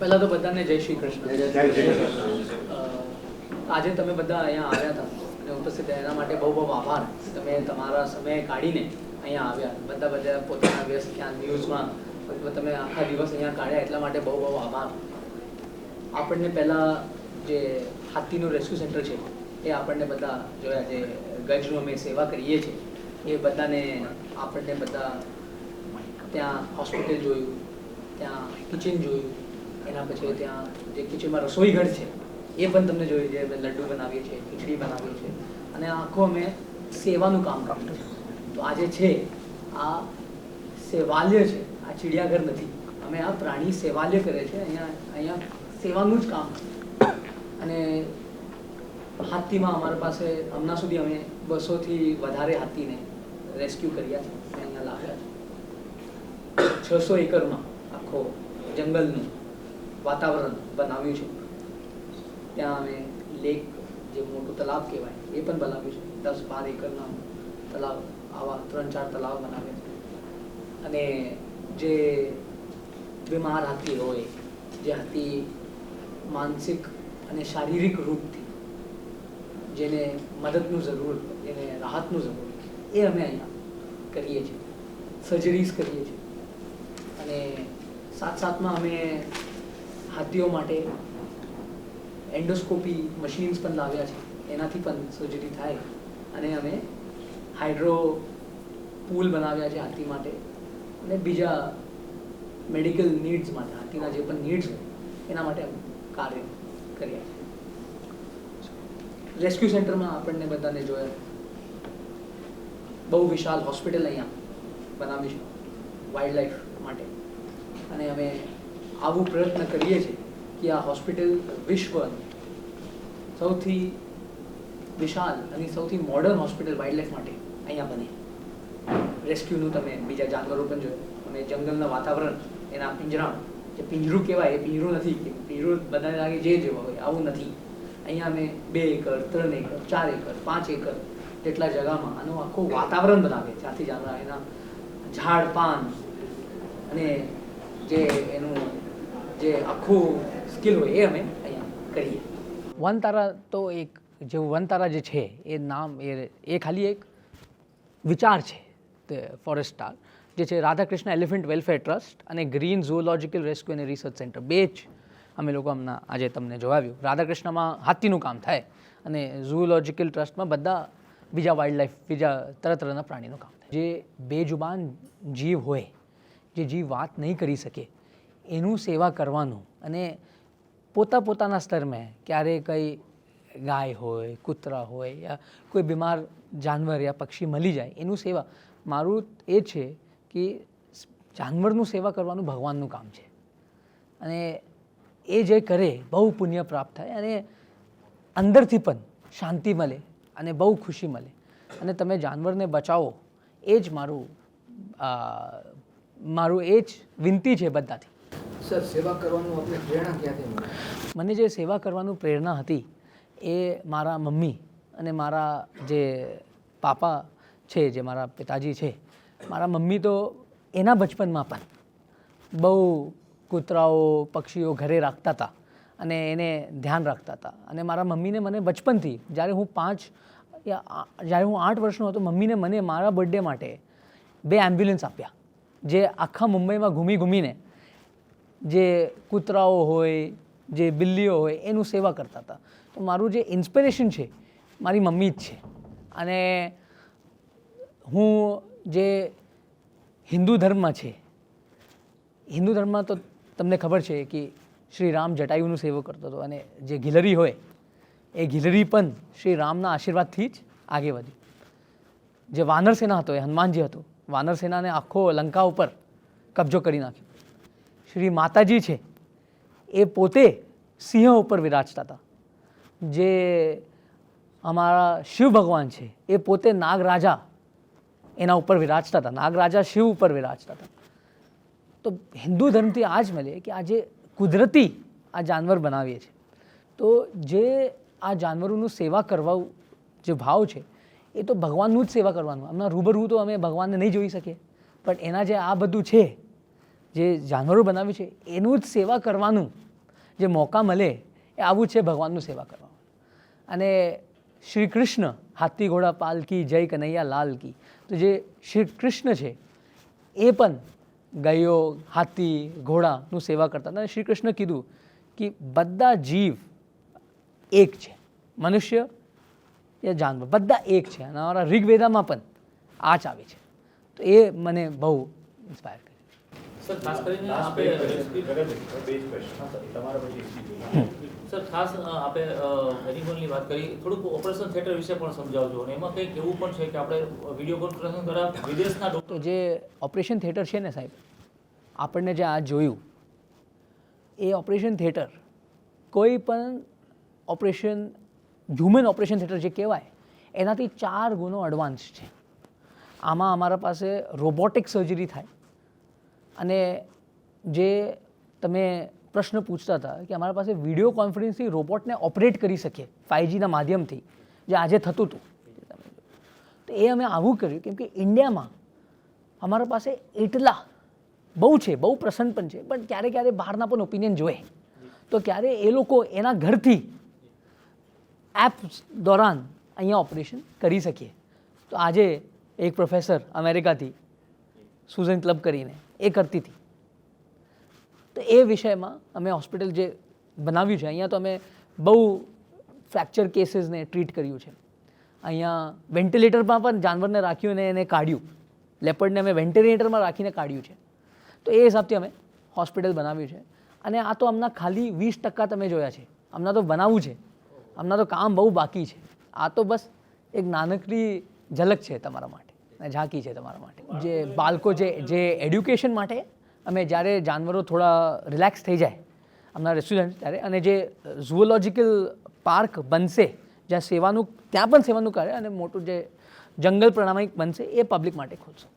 પહેલા તો બધાને જય શ્રી કૃષ્ણ. આજે તમે બધા અહીંયા આવ્યા હતા અને ઉપસ્થિત એના માટે બહુ બહુ આભાર. તમે તમારા સમય કાઢીને અહીંયા આવ્યા. બધા પોતાના વ્યસ્ત ક્યાં ન્યૂઝમાં તમે આખા દિવસ અહીંયા કાઢ્યા એટલા માટે બહુ બહુ આભાર. આપણને પહેલાં જે હાથીનું રેસ્ક્યુ સેન્ટર છે એ આપણને બધા જોયા, જે ગજનું અમે સેવા કરીએ છીએ એ બધાને આપણને બધા ત્યાં હોસ્પિટલ જોયું, ત્યાં કિચન જોયું, એના પછી ત્યાં જે કિચનમાં રસોઈ ઘર છે એ પણ તમને જોયું, જે અમે લડ્ડુ બનાવીએ છીએ, ખીચડી બનાવીએ છીએ અને આખું અમે સેવાનું કામ કર્યું છે. તો આજે છે આ સેવાલય છે, આ ચિડિયાઘર નથી. અમે આ પ્રાણી સેવાલય કરે છે. અહીંયા સેવાનું જ કામ. અને હાથીમાં અમારી પાસે હમણાં સુધી અમે 200થી વધારે હાથીને રેસ્ક્યુ કર્યા છે, અહીંયા લાવ્યા છે. 600 એકરમાં આખો જંગલનું વાતાવરણ બનાવ્યું છે. ત્યાં અમે લેક, જે મોટું તલાવ કહેવાય, એ પણ બનાવ્યું છે. 10-12 એકરના તલાવ, આવા 3-4 તલાવ બનાવ્યા છે. અને જે બીમાર હાથી હોય, જે હાથી માનસિક અને શારીરિક રૂપથી જેને મદદનું જરૂર, જેને રાહતનું જરૂર, એ અમે અહીંયા કરીએ છીએ. સર્જરીઝ કરીએ છીએ. અને સાથમાં અમે હાથીઓ માટે એન્ડોસ્કોપી મશીન્સ પણ લાવ્યા છે, એનાથી પણ સર્જરી થાય. અને અમે હાઇડ્રો પૂલ બનાવ્યા છે હાથી માટે અને બીજા મેડિકલ નીડ્સ માટે, હાથીના જે પણ નીડ્સ હોય એના માટે અમે કાર્ય કર્યા છે. રેસ્ક્યુ સેન્ટરમાં આપણને બધાને જોયા, બહુ વિશાળ હોસ્પિટલ અહીંયા બનાવી છે વાઇલ્ડ લાઈફ માટે. અને અમે આવું પ્રયત્ન કરીએ છીએ કે આ હોસ્પિટલ વિશ્વનું સૌથી વિશાળ અને સૌથી મોડર્ન હોસ્પિટલ વાઇલ્ડ લાઈફ માટે અહીંયા બને. રેસ્ક્યુનું તમે બીજા જાનવરો પણ જોયું. અમે જંગલના વાતાવરણ, એના પિંજરા, જે પિંજરું કહેવાય એ પિંજરું નથી. પિંજરું બધાને લાગે જે જેવા હોય, આવું નથી. અહીંયા અમે 2 એકર, 3 એકર, 4 એકર, 5 એકર જેટલા જગામાં આનું આખું વાતાવરણ બનાવીએ. ત્યાંથી જાનવર, એના ઝાડ પાન અને જે એનું જે આખું સ્કિલ હોય એ અમે અહીંયા કરીએ. વનતારા તો એક જે વનતારા જે છે એ નામ એ ખાલી એક વિચાર છે. તે ફોરેસ્ટ સ્ટાર જે છે રાધાકૃષ્ણ એલિફન્ટ વેલફેર ટ્રસ્ટ અને ગ્રીન ઝૂઓલોજિકલ રેસ્ક્યુ અને રિસર્ચ સેન્ટર, બે જ અમે લોકો હમણાં આજે તમને જોવાવ્યું. રાધાકૃષ્ણમાં હાથીનું કામ થાય અને ઝૂઓલોજિકલ ટ્રસ્ટમાં બધા બીજા વાઇલ્ડ લાઈફ, બીજા તરહના પ્રાણીનું કામ થાય. જે બેજુબાન જીવ હોય, જે જીવ વાત નહીં કરી શકે, એનું સેવા કરવાનું. અને પોતાના સ્તરમાં ક્યારે કંઈ ગાય હોય, કૂતરા હોય યા કોઈ બીમાર જાનવર યા પક્ષી મળી જાય, એનું સેવા. મારું એ છે કે જાનવરનું સેવા કરવાનું ભગવાનનું કામ છે. અને એ જે કરે બહુ પુણ્ય પ્રાપ્ત થાય અને અંદરથી પણ શાંતિ મળે અને બહુ ખુશી મળે. અને તમે જાનવરને બચાવો, એ જ મારું એ જ વિનંતી છે બધાથી. સર, સેવા કરવાનું આપણે પ્રેરણા ક્યાંથી મળે? મને જે સેવા કરવાનું પ્રેરણા હતી એ મારા મમ્મી અને મારા જે પાપા છે, જે મારા પિતાજી છે. મારા મમ્મી તો એના બચપનમાં પણ બહુ કૂતરાઓ, પક્ષીઓ ઘરે રાખતા હતા અને એને ધ્યાન રાખતા હતા. અને મારા મમ્મીને મને બચપનથી, જ્યારે હું 8 વર્ષનો હતો, મમ્મીને મને મારા બર્થડે માટે 2 એમ્બ્યુલન્સ આપ્યા, જે આખા મુંબઈમાં ઘૂમીને જે કૂતરાઓ હોય, જે બિલ્લીઓ હોય, એનું સેવા કરતા હતા. તો મારું જે ઇન્સ્પિરેશન છે મારી મમ્મી જ છે. અને હું જે હિન્દુ ધર્મમાં છે, હિન્દુ ધર્મમાં તો તમને ખબર છે કે શ્રી રામ જટાયુનું સેવો કરતો હતો. અને જે ગિલહરી હોય એ ગિલહરી પણ શ્રી રામના આશીર્વાદથી જ આગળ વધી. જે વાનર સેના હતો એ હનુમાનજી હતો. વાનર સેનાને આખો લંકા ઉપર કબજો કરી નાખ્યો. શ્રી માતાજી છે એ પોતે સિંહ ઉપર વિરાજતા હતા. જે અમારા શિવ ભગવાન છે એ પોતે નાગરાજા એના ઉપર વિરાજતા હતા. નાગરાજા શિવ ઉપર વિરાજતા હતા. તો હિન્દુ ધર્મથી આ જ મળે કે આજે કુદરતી આ જાનવર બનાવીએ છીએ. તો જે આ જાનવરોનું સેવા કરવા જે ભાવ છે એ તો ભગવાનનું જ સેવા કરવાનું. હમણાં રૂબરૂ તો અમે ભગવાનને નહીં જોઈ શકીએ, પણ એના જે આ બધું છે, જે જાનવરો બનાવ્યું છે એનું જ સેવા કરવાનું જે મોકા મળે એ આવું છે ભગવાનનું સેવા કરવામાં. અને શ્રી કૃષ્ણ હાથી ઘોડા પાલકી જય કનૈયા લાલ કી, તો જે શ્રી કૃષ્ણ છે એ પણ ગાયો હાથી ઘોડાનું સેવા કરતા હતા. અને શ્રી કૃષ્ણ કીધું કે બધા જીવ એક છે, મનુષ્ય યા જાનવર બધા એક છે. અને અમારા ઋગ્વેદામાં પણ આ જ આવી છે. તો એ મને બહુ ઇન્સ્પાયર કરે. સર ખાસ કરીને આપે સર ખાસ આપે હેરિંગોનની વાત કરી, થોડુંક ઓપરેશન થિયેટર વિશે પણ સમજાવજો. અને એમાં કંઈક એવું પણ છે કે આપણે વિડીયો કોન્ફરન્સિંગ દ્વારા વિદેશના તો જે ઓપરેશન થિયેટર છે ને સાહેબ, આપણને જે આ જોયું એ ઓપરેશન થિયેટર કોઈ પણ ઓપરેશન હ્યુમન ઓપરેશન થિયેટર જે કહેવાય એનાથી 4 ગુણો એડવાન્સ છે. આમાં અમારા પાસે રોબોટિક સર્જરી થાય. અને જે તમે પ્રશ્ન પૂછતા હતા કે અમારા પાસે વિડીયો કોન્ફરન્સથી રોબોટને ઓપરેટ કરી શકીએ 5Gના માધ્યમથી, જે આજે થતું હતું, તો એ અમે આવું કર્યું કેમ કે ઇન્ડિયામાં અમારા પાસે એટલા બહુ છે, બહુ પ્રસન્ન પણ છે, પણ ક્યારે ક્યારે બહારના પણ ઓપિનિયન જોઈએ, તો ક્યારે એ લોકો એના ઘરથી એપ દોરાન અહીંયા ઓપરેશન કરી શકીએ. તો આજે એક પ્રોફેસર અમેરિકાથી સુઝન ક્લબ કરીને એ કરતી હતી. તો એ વિષયમાં અમે હોસ્પિટલ જે બનાવ્યું છે અહીંયા, તો અમે બહુ ફ્રેક્ચર કેસીસને ટ્રીટ કર્યું છે. અહીંયા વેન્ટિલેટરમાં પણ જાનવરને રાખ્યું અને એને કાઢ્યું. લેપર્ડને અમે વેન્ટિલેટરમાં રાખીને કાઢ્યું છે. તો એ હિસાબથી અમે હોસ્પિટલ બનાવ્યું છે. અને આ તો હમણાં ખાલી 20% તમે જોયા છે, હમણાં તો બનાવવું છે, હમણાં તો કામ બહુ બાકી છે. આ તો બસ એક નાનકડી ઝલક છે તમારા માટે, ઝાંકી છે તમારા માટે. જે બાળકો જે એડ્યુકેશન માટે અમે જ્યારે જાનવરો થોડા રિલેક્સ થઈ જાય અમારા રેસ્ટોરન્ટ ત્યારે, અને જે ઝુઓલોજિકલ પાર્ક બનશે જ્યાં સેવાનું, ત્યાં પણ સેવાનું કરે, અને મોટું જે જંગલ પ્રણામી બનશે એ પબ્લિક માટે ખોલશું.